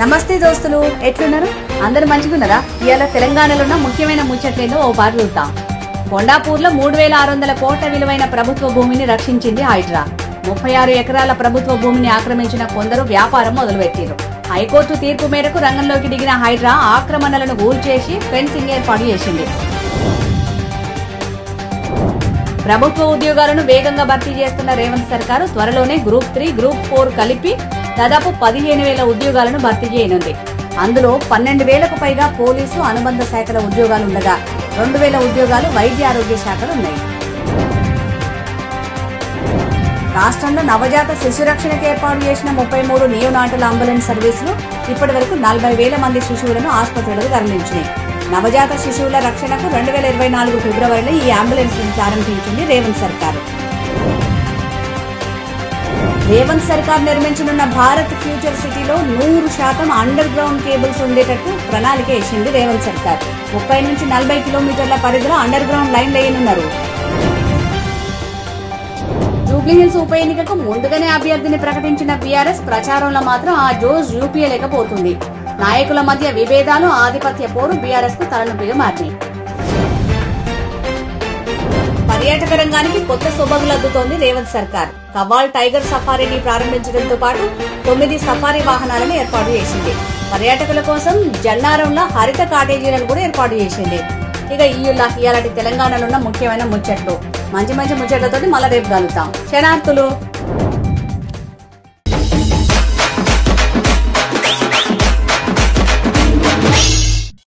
నమస్తే దోస్తులు, ఎట్లున్నారు? అందరు మంచిగున్నారా? ఇవాళ తెలంగాణలో ఉన్న ముఖ్యమైన ముచ్చట్లేదో ఓ పాటు చూద్దాం. కొండాపూర్లో 3600 కోట్ల విలువైన ప్రభుత్వ భూమిని రక్షించింది హైడ్రా. 36 ఎకరాల ప్రభుత్వ భూమిని ఆక్రమించిన కొందరు వ్యాపారం మొదలుపెట్టారు. హైకోర్టు తీర్పు మేరకు రంగంలోకి దిగిన హైడ్రా ఆక్రమణలను కూల్చేసి ఫెన్సింగ్ ఏర్పాటు చేసింది. ప్రభుత్వ ఉద్యోగాలను వేగంగా భర్తీ చేస్తున్న రేవంత్ సర్కారు త్వరలోనే గ్రూప్ 3, గ్రూప్ 4 కలిపి దాదాపు 15,000 ఉద్యోగాలను భర్తీ చేయనుంది. అందులో 12,000కు పైగా పోలీసు, అనుబంధ శాఖల ఉద్యోగాలు ఉండగా 2,000 ఉద్యోగాలు వైద్య ఆరోగ్య శాఖలు ఉన్నాయి. రాష్ట్రంలో నవజాత శిశు రక్షణకు ఏర్పాటు చేసిన 33 నియోనాటల్ అంబులెన్స్ సర్వీసులు ఇప్పటి వరకు 40,000 మంది శిశువులను ఆసుపత్రులకు తరలించినాయి. నవజాత శిశువుల రక్షణకు 2024 ఫిబ్రవరిలో ఈ అంబులెన్స్ ప్రారంభించింది రేవంత్ సర్కారు. రేవంత్ సర్కార్ నిర్మించనున్న భారత్ ఫ్యూచర్ సిటీలో 100% అండర్ గ్రౌండ్ కేబుల్స్ ఉండేటట్టు ప్రణాళిక వేసింది రేవంత్ సర్కార్. 30 నుంచి 40 కిలోమీటర్ల పరిధిలో అండర్ గ్రౌండ్ లైన్ వేయనున్నారు. జూబ్లీహిల్స్ ఉప ఎన్నికకు ముందుగానే అభ్యర్థిని ప్రకటించిన బీఆర్ఎస్ ప్రచారంలో మాత్రం ఆ జోష్ చూపించలేకపోతుంది. నాయకుల మధ్య విభేదాలు, ఆధిపత్య పోరు బీఆర్ఎస్ కు తలనొప్పిగా మారినాయి. పర్యాటక రంగానికి కొత్త సొబగులద్దుతోంది రేవంత్ సర్కార్. కవ్వాల్ టైగర్ సఫారీని ప్రారంభించడంతో పాటు 9 సఫారీ వాహనాలను ఏర్పాటు చేసింది. పర్యాటకుల కోసం జన్నారంలో హరిత కాటేజీలను కూడా ఏర్పాటు చేసింది. ఇక ఇలాంటి తెలంగాణలో ఉన్న ముఖ్యమైన ముచ్చట్లు, మంచి ముచ్చట్లతోటి మళ్ళా రేపు కలుద్దాం. శనార్థులు.